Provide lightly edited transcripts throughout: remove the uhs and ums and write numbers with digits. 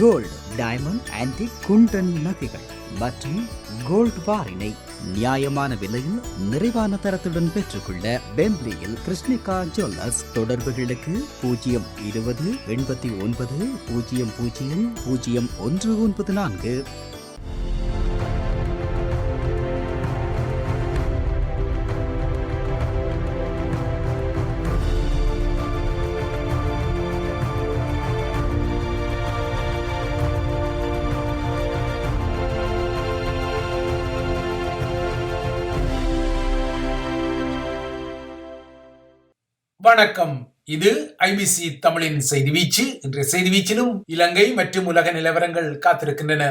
Gold, diamond, antique, குண்டன் நகைகள் மற்றும் gold பாரினை நியாயமான விலையில் நிறைவான தரத்துடன் பெற்றுக்கொள்ள பெம்ப்லியில் கிருஷ்ணிகா ஜுவல்லர்ஸ். தொடர்புகளுக்கு 020 89 00 0194. வணக்கம். இது ஐபிசி தமிழின் செய்தி வீச்சு. இன்றைய செய்தி வீச்சிலும் இலங்கை மற்றும் உலக நிலவரங்கள் காத்திருக்கின்றன.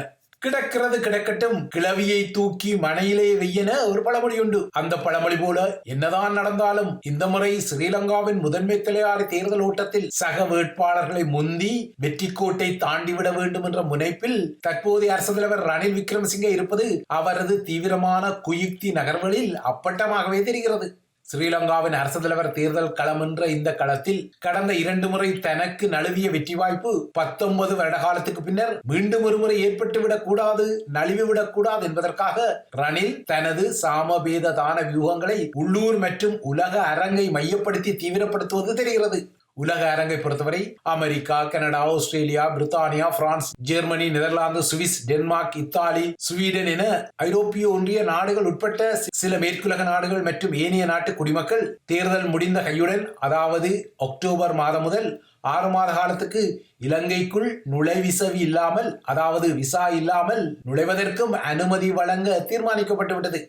கிடக்கிறது கிடக்கட்டும், கிளவியை தூக்கி மனையிலே வெய்யன ஒரு பழமொழி உண்டு. அந்த பழமொழி போல என்னதான் நடந்தாலும் இந்த முறை ஸ்ரீலங்காவின் முதன்மை தலையாரி தேர்தல் ஓட்டத்தில் சக வேட்பாளர்களை முந்தி வெற்றி கோட்டை தாண்டிவிட வேண்டும் என்ற முனைப்பில் தற்போதைய அரசு தலைவர் ரணில் விக்ரமசிங்கே இருப்பது அவரது தீவிரமான குயுக்தி நகர்வுகளில் அப்பட்டமாகவே தெரிகிறது. ஸ்ரீலங்காவின் அரசு தலைவர் தேர்தல் களம் என்ற இந்த களத்தில் கடந்த 2 முறை தனக்கு நழுவிய வெற்றி வாய்ப்பு 19 வருட காலத்துக்கு பின்னர் மீண்டும் ஒரு முறை ஏற்பட்டுவிடக் கூடாது, நழுவிவிடக் கூடாது என்பதற்காக ரணில் தனது சாமபேத தான வியூகங்களை உள்ளூர் மற்றும் உலக அரங்கை மையப்படுத்தி தீவிரப்படுத்துவது தெரிகிறது. உலக அரங்கை பொறுத்தவரை America, Canada, Australia, Britannia, France, Germany, Netherlands, Swiss, Denmark, Italy, Sweden என ஐரோப்பிய ஒன்றிய நாடுகள் உட்பட்ட சில மேற்குலக நாடுகள் மற்றும் ஏனைய நாட்டு குடிமக்கள் தேர்தல் முடிந்த கையுடன், அதாவது அக்டோபர் மாதம் முதல் 6 மாத காலத்துக்கு இலங்கைக்குள் நுழைவிசவி இல்லாமல், அதாவது விசா இல்லாமல் நுழைவதற்கும் அனுமதி வழங்க தீர்மானிக்கப்பட்டுவிட்டது.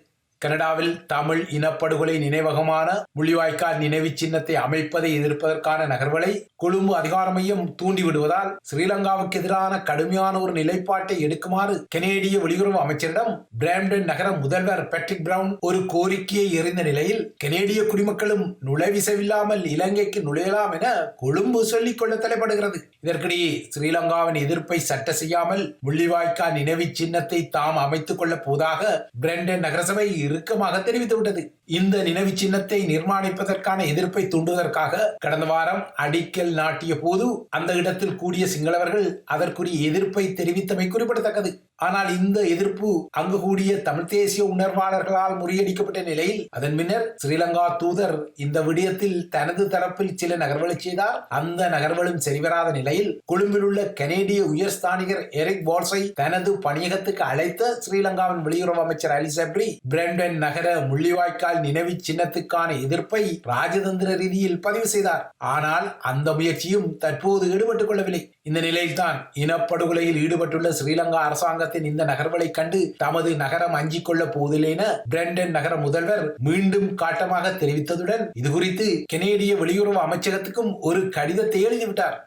கனடாவில் தமிழ் இனப்படுகொலை நினைவகமான முள்ளிவாய்க்கால் நினைவு சின்னத்தை அமைப்பதை எதிர்ப்பதற்கான நகர்வுகளை கொழும்பு அதிகார மையம் தூண்டிவிடுவதால் ஸ்ரீலங்காவுக்கு எதிரான கடுமையான ஒரு நிலைப்பாட்டை எடுக்குமாறு கனேடிய வெளியுறவு அமைச்சரிடம் பிராம்டன் நகர முதல்வர் பேட்ரிக் பிரவுன் ஒரு கோரிக்கையை எறிந்த நிலையில் கனேடிய குடிமக்களும் நுழைவிசவில்லாமல் இலங்கைக்கு நுழையலாம் என கொழும்பு சொல்லிக் கொள்ள தலைப்படுகிறது. இதற்கிடையே ஸ்ரீலங்காவின் எதிர்ப்பை சட்ட செய்யாமல் முள்ளிவாய்க்கால் நினைவு சின்னத்தை தாம் அமைத்துக் கொள்ளப் போவதாக பிராம்டன் நகரசபை இறுக்கமாக தெரிவித்துவிட்டது. இந்த நினைவு சின்னத்தை நிர்மாணிப்பதற்கான எதிர்ப்பை தூண்டுவதற்காக கடந்த வாரம் அடிக்கல் நாட்டிய போது அந்த இடத்தில் கூடிய சிங்களவர்கள் அதற்குரிய எதிர்ப்பை தெரிவித்தமை குறிப்பிடத்தக்கது. ஆனால் இந்த எதிர்ப்பு அங்கு கூடிய தமிழ் தேசிய உணர்வாளர்களால் முறியடிக்கப்பட்ட நிலையில் அதன் பின்னர் ஸ்ரீலங்கா தூதர் இந்த விடயத்தில் தனது தரப்பில் சில நகர்வுகளை செய்தார். அந்த நகர்வுகளும் சரிவராத நிலையில் கொழும்பில் உள்ள கனேடிய உயர்ஸ்தானிகர் எரிக் பால்ஸை தனது பணியகத்துக்கு அழைத்த ஸ்ரீலங்காவின் வெளியுறவு அமைச்சர் அலி சப்ரி பிராம்டன் நகர முள்ளிவாய்க்கால் நினைவு சின்னத்துக்கான எதிர்ப்பை ராஜதந்திர ரீதியில் பதிவு செய்தார். ஆனால் அந்த முயற்சியும் தற்போது ஈடுபட்டுக் கொள்ளவில்லை. இந்த நிலையில்தான் இனப்படுகொலையில் ஈடுபட்டுள்ள ஸ்ரீலங்கா அரசாங்கத்தின் இந்த நகர்வுகளை கண்டு தமது நகரம் அஞ்சிக் கொள்ள போவதில்லை என பிராம்டன் நகர முதல்வர் மீண்டும் காட்டமாக தெரிவித்ததுடன் இது குறித்து கனேடிய வெளியுறவு அமைச்சகத்துக்கும் ஒரு கடிதத்தை எழுதிவிட்டார்.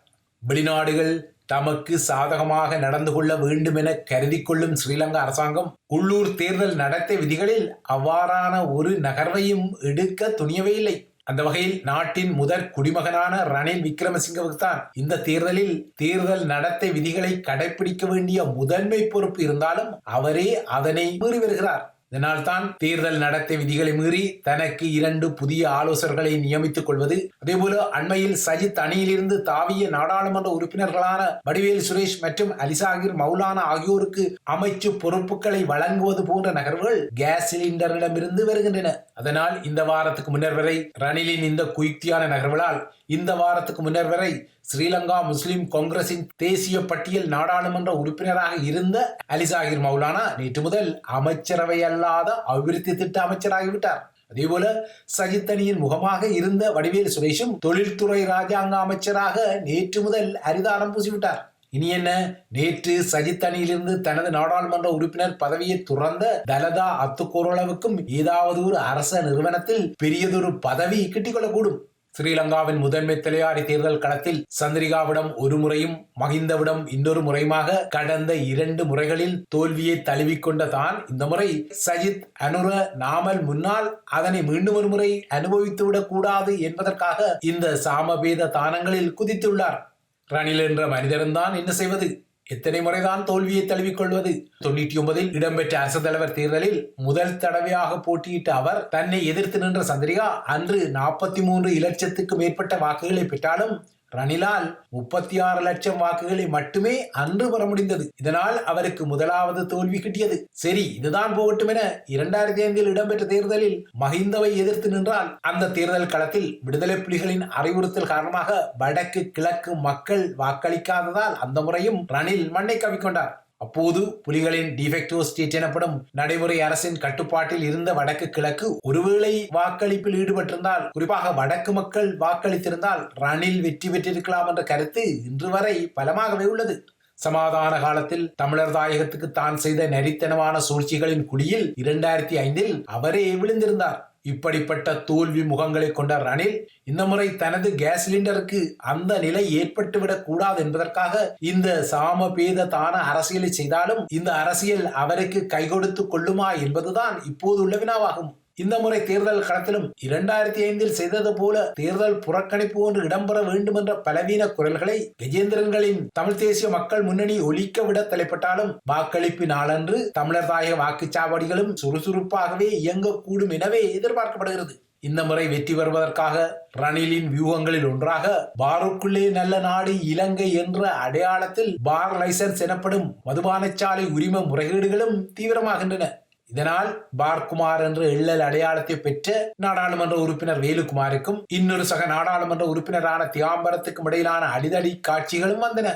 வெளிநாடுகள் தமக்கு சாதகமாக நடந்து கொள்ள வேண்டும் என கருதி கொள்ளும் ஸ்ரீலங்கா அரசாங்கம் உள்ளூர் தேர்தல் நடத்தை விதிகளில் அவ்வாறான ஒரு நகர்வையும் எடுக்க துணியவே இல்லை. அந்த வகையில் நாட்டின் முதற் குடிமகனான ரணில் விக்ரமசிங்கவுக்கு தான் இந்த தேர்தலில் தேர்தல் நடத்தை விதிகளை கடைபிடிக்க வேண்டிய முதன்மை பொறுப்பு இருந்தாலும் அவரே அதனை மீறி வருகிறார். இதனால் தான் தேர்தல் நடத்தை விதிகளை மீறி தனக்கு 2 புதிய ஆலோசகர்களை நியமித்துக் கொள்வது, அதேபோல அண்மையில் சஜித் அணியிலிருந்து தாவிய நாடாளுமன்ற உறுப்பினர்களான வடிவேல் சுரேஷ் மற்றும் அலிசாகிர் மௌலானா ஆகியோருக்கு அமைச்சு பொறுப்புகளை வழங்குவது போன்ற நகர்வுகள் கேஸ் சிலிண்டரிடமிருந்து வருகின்றன. அதனால் இந்த வாரத்துக்கு முன்னர் வரை ரணிலின் இந்த குயுக்தியான நகர்வுகளால் இந்த வாரத்துக்கு முன்னர் வரை ஸ்ரீலங்கா முஸ்லிம் காங்கிரசின் தேசிய பட்டியல் நாடாளுமன்ற உறுப்பினராக இருந்த அலிசாகிர் மௌலானா நேற்று முதல் அமைச்சரவை அல்லாத அபிவிருத்தி திட்ட அமைச்சராகிவிட்டார். அதேபோல சஜித் அணியின் முகமாக இருந்த வடிவேல் சுரேஷும் தொழில்துறை ராஜாங்க அமைச்சராக நேற்று முதல் அரிதானம் பூசிவிட்டார். இனி என்ன, நேற்று சஜித் அணியிலிருந்து தனது நாடாளுமன்ற உறுப்பினர் பதவியை துறந்த தலதா அத்துக்கோரளவுக்கும் ஏதாவது ஒரு அரச நிறுவனத்தில் பெரியதொரு பதவி கிட்டிக்கொள்ளக்கூடும். ஸ்ரீலங்காவின் முதன்மை தலையாரி தேர்தல் களத்தில் சந்திரிகாவிடம் ஒரு முறையும் மகிந்தவிடம் இன்னொரு முறையுமாக கடந்த 2 முறைகளில் தோல்வியை தழுவிக்கொண்ட தான் இந்த முறை சஜித் அனுர நாமல் முன்னால் அதனை மீண்டும் ஒரு முறை அனுபவித்துவிடக் கூடாது என்பதற்காக இந்த சாமபேத தானங்களில் குதித்துள்ளார். ரணில் என்ற மனிதன் தான் என்ன செய்வது? எத்தனை முறைதான் தோல்வியை தழுவிக்கொள்வது? 99 இடம்பெற்ற அரசு தலைவர் தேர்தலில் முதல் தடவையாக போட்டியிட்ட அவர் தன்னை எதிர்த்து நின்ற சந்திரிகா அன்று 43 இலட்சத்துக்கு மேற்பட்ட வாக்குகளை பெற்றாலும் ரணிலால் 36 லட்சம் வாக்குகளை மட்டுமே அன்று பெற முடிந்தது. இதனால் அவருக்கு முதலாவது தோல்வி கிட்டியது. சரி, இதுதான் போகட்டும் என 2005 இடம்பெற்ற தேர்தலில் மஹிந்தவை எதிர்த்து நின்றால் அந்த தேர்தல் களத்தில் விடுதலை புலிகளின் அறிவுறுத்தல் காரணமாக வடக்கு கிழக்கு மக்கள் வாக்களிக்காததால் அந்த முறையும் ரணில் மண்ணை கவிக்கொண்டார். அப்போது புலிகளின் டிஃபெக்டோ ஸ்டேட் எனப்படும் நடைமுறை அரசின் கட்டுப்பாட்டில் இருந்த வடக்கு கிழக்கு ஒருவேளை வாக்களிப்பில் ஈடுபட்டிருந்தால், குறிப்பாக வடக்கு மக்கள் வாக்களித்திருந்தால் ரணில் வெற்றி பெற்றிருக்கலாம் என்ற கருத்து இன்று வரை பலமாகவே உள்ளது. சமாதான காலத்தில் தமிழர் தாயகத்துக்கு தான் செய்த நரித்தனமான சூழ்ச்சிகளின் குழியில் 2005 அவரே விழுந்திருந்தார். இப்படிப்பட்ட தோல்வி முகங்களை கொண்ட ரணில் இந்த முறை தனது கேஸ் சிலிண்டருக்கு அந்த நிலை ஏற்பட்டுவிடக் கூடாது என்பதற்காக இந்த சாமபேதத்தான அரசியலை செய்தாலும் இந்த அரசியல் அவருக்கு கை கொடுத்து கொள்ளுமா என்பதுதான் இப்போது உள்ள வினாவாகும். இந்த முறை தேர்தல் களத்திலும் 2005 செய்தது போல தேர்தல் புறக்கணிப்பு ஒன்று இடம்பெற வேண்டும் என்ற பலவீன குரல்களை கஜேந்திரன்களின் தமிழ் தேசிய மக்கள் முன்னணி ஒலிக்க விட தலைப்பட்டாலும் வாக்களிப்பு நாளன்று தமிழர் தாயக வாக்குச்சாவடிகளும் சுறுசுறுப்பாகவே இயங்கக்கூடும் எனவே எதிர்பார்க்கப்படுகிறது. இந்த முறை வெற்றி பெறுவதற்காக ரணிலின் வியூகங்களில் ஒன்றாக பாருக்குள்ளே நல்ல நாடு இலங்கை என்ற அடையாளத்தில் பார் லைசன்ஸ் எனப்படும் மதுபானச்சாலை உரிம முறைகேடுகளும் தீவிரமாகின்றன. இதனால் பார்குமார் என்ற எள்ளல் அடையாளத்தை பெற்ற நாடாளுமன்ற உறுப்பினர் வேலுக்குமாருக்கும் இன்னொரு சக நாடாளுமன்ற உறுப்பினரான திகாம்பரத்துக்கும் இடையிலான அடிதடி காட்சிகளும் வந்தன.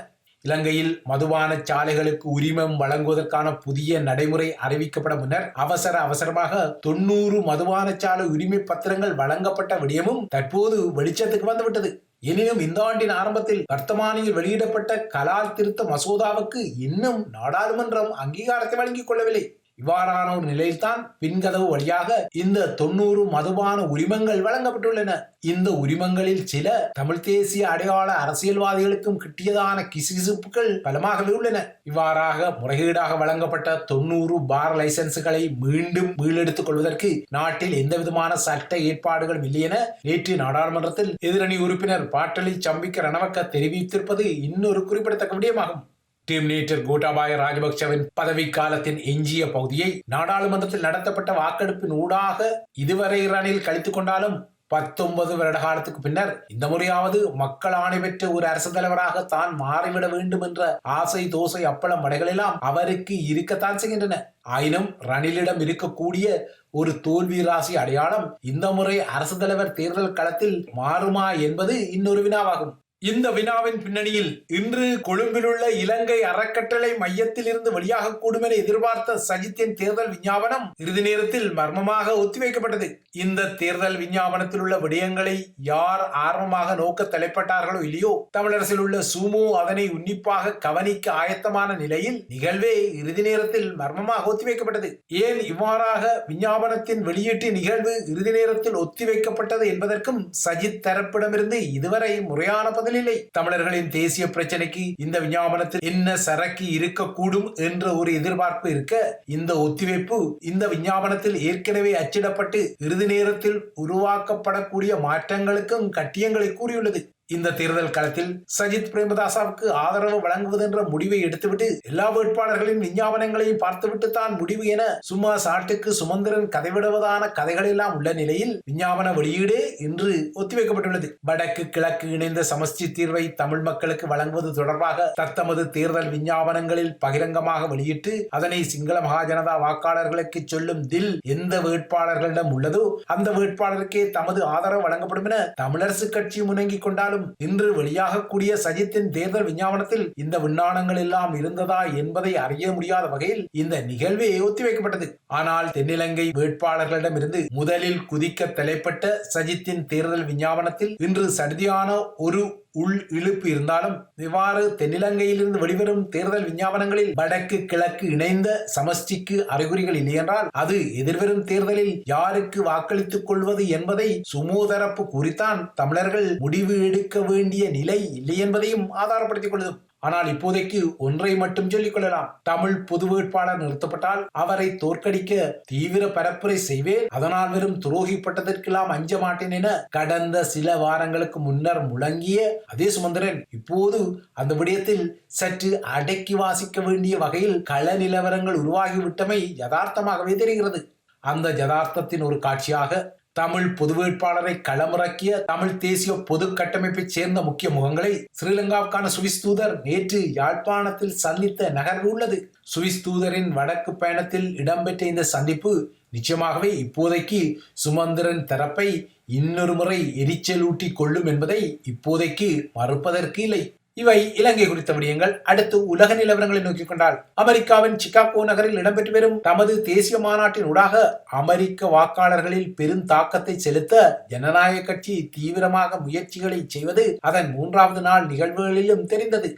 இலங்கையில் மதுபான சாலைகளுக்கு உரிமம் வழங்குவதற்கான புதிய நடைமுறை அறிவிக்கப்பட முன்னர் அவசரமாக 90 மதுபான சாலை உரிமை பத்திரங்கள் வழங்கப்பட்ட விடயமும் தற்போது வெளிச்சத்துக்கு வந்துவிட்டது. எனினும் இந்த ஆண்டின் ஆரம்பத்தில் வர்த்தமானியில் வெளியிடப்பட்ட கலால் திருத்த மசோதாவுக்கு இன்னும் நாடாளுமன்றம் அங்கீகாரத்தை வழங்கிக் கொள்ளவில்லை. இவ்வாறான ஒரு நிலையில்தான் பின்கதவு வழியாக இந்த 90 மதுபான உரிமங்கள் வழங்கப்பட்டுள்ளன. இந்த உரிமங்களில் சில தமிழ் தேசிய அடையாள அரசியல்வாதிகளுக்கும் கிட்டியதான கிசுகிசுப்புகள் பலமாகவே உள்ளன. இவ்வாறாக முறைகேடாக வழங்கப்பட்ட 90 பார் லைசன்ஸுகளை மீண்டும் மீளெடுத்துக் கொள்வதற்கு நாட்டில் எந்தவிதமான சட்ட ஏற்பாடுகளும் இல்லை என நேற்று நாடாளுமன்றத்தில் எதிரணி உறுப்பினர் பாட்டலி சம்பிக்க ரணவக்க தெரிவித்திருப்பது இன்னொரு குறிப்பிடத்தக்க விடயமாகும். டீம்லேட்டர் கோட்டாபாய ராஜபக்சவின் பதவி காலத்தின் எஞ்சிய பகுதியை நாடாளுமன்றத்தில் நடத்தப்பட்ட வாக்கெடுப்பின் ஊடாக இதுவரை ரணில் கழித்துக் கொண்டாலும் 19 வருட காலத்துக்கு பின்னர் இந்த முறையாவது மக்கள் ஆணை பெற்ற ஒரு அரசு தலைவராக தான் மாறிவிட வேண்டும் என்ற ஆசை தோசை அப்பளம் வடைகளெல்லாம் அவருக்கு இருக்கத்தான் செய்கின்றன. ஆயினும் ரணிலிடம் இருக்கக்கூடிய ஒரு தோல்வி ராசி அடையாளம் இந்த முறை அரசு தலைவர் தேர்தல் களத்தில் மாறுமா என்பது இன்னொரு வினாவாகும். இந்த வினாவின் பின்னணியில் இன்று கொழும்பில் உள்ள இலங்கை அறக்கட்டளை மையத்தில் இருந்து வெளியாகக்கூடும் என எதிர்பார்த்த சஜித்தின் தேர்தல் விஞ்ஞாபனம் இறுதி நேரத்தில் மர்மமாக ஒத்திவைக்கப்பட்டது. இந்த தேர்தல் விஞ்ஞாபனத்தில் உள்ள விடயங்களை யார் ஆர்வமாக நோக்க தலைப்பட்டார்களோ இல்லையோ, தமிழரசில் உள்ள சுமோ அதனை உன்னிப்பாக கவனிக்க ஆயத்தமான நிலையில் நிகழ்வே இறுதி நேரத்தில் மர்மமாக ஒத்திவைக்கப்பட்டது. ஏன் இவ்வாறாக விஞ்ஞாபனத்தின் வெளியீட்டு நிகழ்வு இறுதி நேரத்தில் ஒத்திவைக்கப்பட்டது என்பதற்கும் சஜித் தரப்பிடமிருந்து இதுவரை முறையான பதில் இல்லை. தமிழர்களின் தேசிய பிரச்சனைக்கு இந்த விஞ்ஞாபனத்தில் என்ன சரக்கு இருக்கக்கூடும் என்ற ஒரு எதிர்பார்ப்பு இருக்க, இந்த ஒத்திவைப்பு இந்த விஞ்ஞாபனத்தில் ஏற்கனவே அச்சிடப்பட்டு இறுதி நேரத்தில் உருவாக்கப்படக்கூடிய மாற்றங்களுக்கும் கட்டியங்களை கூறியுள்ளது. இந்த தேர்தல் களத்தில் சஜித் பிரேமதாசாவுக்கு ஆதரவு வழங்குவது என்ற முடிவை எடுத்துவிட்டு எல்லா வேட்பாளர்களின் விஞ்ஞாபனங்களையும் பார்த்துவிட்டு தான் முடிவு என சும்மா சாட்டுக்கு சுமந்திரன் கதைவிடுவதான கதைகள் எல்லாம் உள்ள நிலையில் விஞ்ஞாபன வெளியீடு இன்று ஒத்திவைக்கப்பட்டுள்ளது. வடக்கு கிழக்கு இணைந்த சமஷ்டி தீர்வை தமிழ் மக்களுக்கு வழங்குவது தொடர்பாக தத்தமது தேர்தல் விஞ்ஞாபனங்களில் பகிரங்கமாக வெளியிட்டு அதனை சிங்கள மகாஜனதா வாக்காளர்களுக்கு சொல்லும் தில் எந்த வேட்பாளர்களிடம் உள்ளதோ அந்த வேட்பாளருக்கே தமது ஆதரவு வழங்கப்படும் என தமிழரசு கட்சி முன்னங்கிக் கொண்டாலும் இன்று வெளியாகக்கூடிய சஜித்தின் தேர்தல் விஞ்ஞாபனத்தில் இந்த விண்ணானங்கள் எல்லாம் இருந்ததா என்பதை அறிய முடியாத வகையில் இந்த நிகழ்வே ஒத்திவைக்கப்பட்டது. ஆனால் தென்னிலங்கை வேட்பாளர்களிடம் இருந்து முதலில் குதிக்க தலைப்பட்ட சஜித்தின் தேர்தல் விஞ்ஞாபனத்தில் இன்று சடுதியான ஒரு உள் இழுப்பு இருந்தாலும் இவ்வாறு தென்னிலங்கையிலிருந்து வெளிவரும் தேர்தல் விஞ்ஞாபனங்களில் வடக்கு கிழக்கு இணைந்த சமஷ்டிக்கு அறிகுறிகள் இல்லை என்றால் அது எதிர்வரும் தேர்தலில் யாருக்கு வாக்களித்துக் கொள்வது என்பதை சுமூதரப்பு குறித்தான் தமிழர்கள் முடிவு எடுக்க வேண்டிய நிலை இல்லை என்பதையும் ஆதாரப்படுத்திக் கொள்ளும். ஆனால் இப்போதைக்கு ஒன்றை மட்டும் சொல்லிக் கொள்ளலாம். தமிழ் பொது வேட்பாளர் நிறுத்தப்பட்டால் அவரை தோற்கடிக்க தீவிர பரப்புரை செய்வேன், அதனால் வெறும் துரோகிப்பட்டதற்கெல்லாம் அஞ்ச மாட்டேன் என கடந்த சில வாரங்களுக்கு முன்னர் முழங்கிய அதே சுமந்திரன் இப்போது அந்த விடயத்தில் சற்று அடக்கி வாசிக்க வேண்டிய வகையில் கள நிலவரங்கள் உருவாகிவிட்டமை யதார்த்தமாகவே தெரிகிறது. அந்த யதார்த்தத்தின் ஒரு காட்சியாக தமிழ் பொது வேட்பாளரை களமிறக்கிய தமிழ் தேசிய பொது கட்டமைப்பைச் சேர்ந்த முக்கிய முகங்களை ஸ்ரீலங்காவுக்கான சுவிஸ் தூதர் நேற்று யாழ்ப்பாணத்தில் சந்தித்த நகர்வு உள்ளது. சுவிஸ் தூதரின் வடக்கு பயணத்தில் இடம்பெற்ற இந்த சந்திப்பு நிச்சயமாகவே இப்போதைக்கு சுமந்திரன் தரப்பை இன்னொரு முறை எரிச்சலூட்டி கொள்ளும் என்பதை இப்போதைக்கு மறுப்பதற்கு இல்லை. இவை இலங்கை குறித்த விடயங்கள். அடுத்து உலக நிலவரங்களை நோக்கிக் கொண்டால், அமெரிக்காவின் சிகாகோ நகரில் இடம்பெற்று வரும் தமது தேசிய மாநாட்டின் ஊடாக அமெரிக்க வாக்காளர்களில் பெரும் தாக்கத்தை செலுத்த ஜனநாயக கட்சி தீவிரமாக முயற்சிகளை செய்வது அதன் 3வது நாள் நிகழ்வுகளிலும் தெரிந்தது.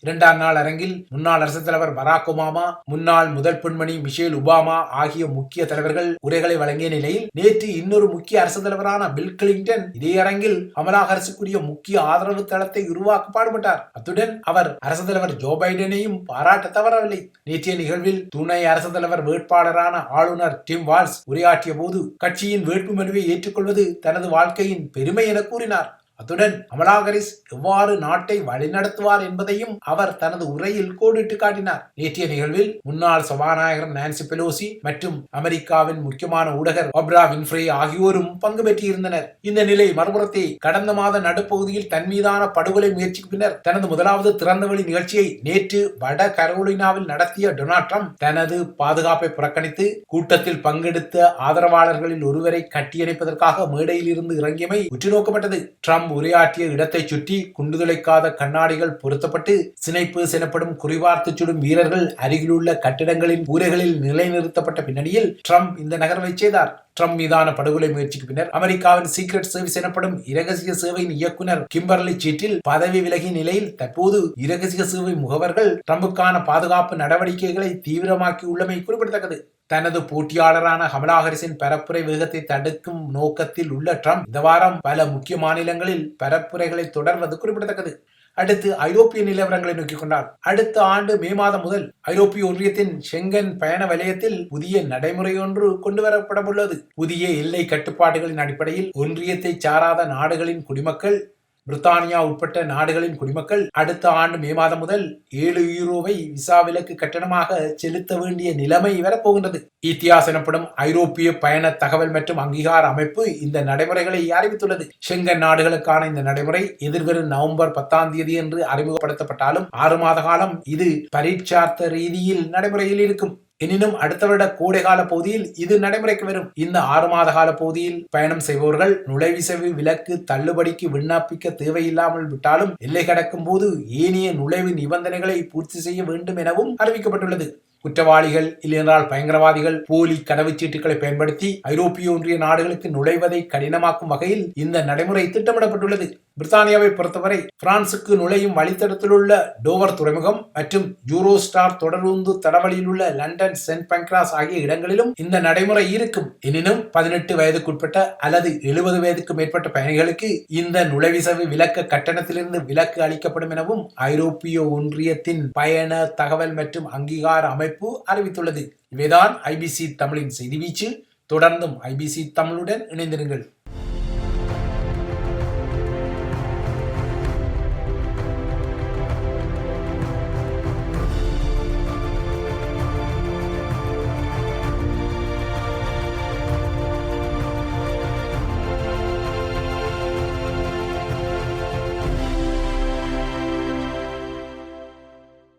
2ஆம் நாள் அரங்கில் முன்னாள் அரசு தலைவர் பராக் ஒபாமா, முன்னாள் முதல் பெண்மணி மிஷேல் ஒபாமா ஆகிய முக்கிய தலைவர்கள் உரைகளை வழங்கிய நிலையில் நேற்று இன்னொரு முக்கிய அரசு தலைவரான பில் கிளின்டன் இதே அரங்கில் கமலா ஹாரிஸுக்குரிய முக்கிய ஆதரவு தளத்தை உருவாக்க பாடுபட்டார். அத்துடன் அவர் அரசு தலைவர் ஜோ பைடனையும் பாராட்ட தவறவில்லை. நேற்றைய நிகழ்வில் துணை அரசு தலைவர் வேட்பாளரான ஆளுநர் டிம் வால்ஸ் உரையாற்றிய போது கட்சியின் வேட்பு மனுவை ஏற்றுக்கொள்வது தனது வாழ்க்கையின் பெருமை என கூறினார். அத்துடன் கமலா ஹாரிஸ் எவ்வாறு நாட்டை வழிநடத்துவார் என்பதையும் அவர் தனது உரையில் கோடிட்டு காட்டினார். நேற்றைய நிகழ்வில் முன்னாள் சபாநாயகர் நான்சி பெலோசி மற்றும் அமெரிக்காவின் முக்கியமான ஊடகர் ஓப்ரா வின்ஃப்ரே ஆகியோரும் பங்கு பெற்றிருந்தனர். இந்த நிலை மறுபுறத்தை கடந்த மாத நடுப்பகுதியில் தன் மீதான படுகொலை முயற்சிக்கு பின்னர் தனது முதலாவது திறந்தவெளி நிகழ்ச்சியை நேற்று வட கரோலினாவில் நடத்திய டொனால்ட் ட்ரம்ப் தனது பாதுகாப்பை புறக்கணித்து கூட்டத்தில் பங்கெடுத்த ஆதரவாளர்களில் ஒருவரை கட்டியணைப்பதற்காக மேடையில் இருந்து இறங்கியமை உற்று நோக்கப்பட்டது. ட்ரம்ப் உரையாற்றிய இடத்தை சுற்றி குண்டுதுளைக்காத கண்ணாடிகள் பொருத்தப்பட்டு சினைப்பேஸ் எனப்படும் குறிவார்த்து சுடும் வீரர்கள் அருகிலுள்ள கட்டிடங்களின் கூரைகளில் நிலைநிறுத்தப்பட்ட பின்னணியில் ட்ரம்ப் இந்த நகர்வை செய்தார். ட்ரம்ப் மீதான படுகொலை முயற்சிக்கு பின்னர் அமெரிக்காவின் சீக்ரெட் சர்வீஸ் எனப்படும் இரகசிய சேவையின் இயக்குனர் கிம்பர்லி சீட்டில் பதவி விலகிய நிலையில் தற்போது இரகசிய சேவை முகவர்கள் ட்ரம்புக்கான பாதுகாப்பு நடவடிக்கைகளை தீவிரமாக்கி உள்ளமை குறிப்பிடத்தக்கது. தனது போட்டியாளரான கமலா ஹாரிஸின் பரப்புரை வேகத்தை தடுக்கும் நோக்கத்தில் உள்ள ட்ரம்ப் இந்த வாரம் பல முக்கிய மாநிலங்களில் பரப்புரைகளை தொடர்வது குறிப்பிடத்தக்கது. அடுத்து ஐரோப்பிய நிலவரங்களை நோக்கிக் கொண்டால், அடுத்த ஆண்டு மே மாதம் முதல் ஐரோப்பிய ஒன்றியத்தின் ஷெங்கன் பயண வலயத்தில் புதிய நடைமுறை ஒன்று கொண்டுவரப்படவுள்ளது. புதிய எல்லை கட்டுப்பாடுகளின் அடிப்படையில் ஒன்றியத்தை சாராத நாடுகளின் குடிமக்கள், பிரித்தானியா உட்பட்ட நாடுகளின் குடிமக்கள் அடுத்த ஆண்டு மே மாதம் முதல் 7 யூரோவை விசா விலக்கு கட்டணமாக செலுத்த வேண்டிய நிலைமை வரப்போகின்றது. இத்தியாஸ் எனப்படும் ஐரோப்பிய பயண தகவல் மற்றும் அங்கீகார அமைப்பு இந்த நடைமுறைகளை அறிவித்துள்ளது. ஷெங்கன் நாடுகளுக்கான இந்த நடைமுறை எதிர்வரும் நவம்பர் 10ஆம் தேதி என்று அறிமுகப்படுத்தப்பட்டாலும் 6 மாத காலம் இது பரீட்சார்த்த ரீதியில் நடைமுறையில் இருக்கும். எனினும் அடுத்த வருட கோடைகால பகுதியில் இது நடைமுறைக்கு வரும். இந்த 6 மாத கால பகுதியில் பயணம் செய்பவர்கள் நுழைவிசை விலக்கு தள்ளுபடிக்கு விண்ணப்பிக்க தேவையில்லாமல் விட்டாலும் எல்லை கடக்கும் போது ஏனைய நுழைவு நிபந்தனைகளை பூர்த்தி செய்ய வேண்டும் எனவும் அறிவிக்கப்பட்டுள்ளது. குற்றவாளிகள் இல்லையென்றால் பயங்கரவாதிகள் போலி கடவுச்சீட்டுகளை பயன்படுத்தி ஐரோப்பிய ஒன்றிய நாடுகளுக்கு நுழைவதை கடினமாக்கும் வகையில் இந்த நடைமுறை திட்டமிடப்பட்டுள்ளது. பிரித்தானியாவை பொறுத்தவரை பிரான்சுக்கு நுழையும் வழித்தடத்தில் உள்ள டோவர் துறைமுகம் மற்றும் யூரோஸ்டார் தொடருந்து தடவழியில் உள்ள லண்டன் சென்ட் பங்க்ராஸ் ஆகிய இடங்களிலும் இந்த நடைமுறை இருக்கும். எனினும் 18 வயதுக்குட்பட்ட அல்லது 70 வயதுக்கு மேற்பட்ட பயணிகளுக்கு இந்த நுழைவிசை விலக்கு கட்டணத்திலிருந்து விலக்கு அளிக்கப்படும் எனவும் ஐரோப்பிய ஒன்றியத்தின் பயண தகவல் மற்றும் அங்கீகார அமைப்பு அறிவித்துள்ளது. இவைதான் ஐபிசி தமிழின் செய்தி வீச்சு. தொடர்ந்தும் ஐபிசி தமிழுடன் இணைந்திருங்கள்.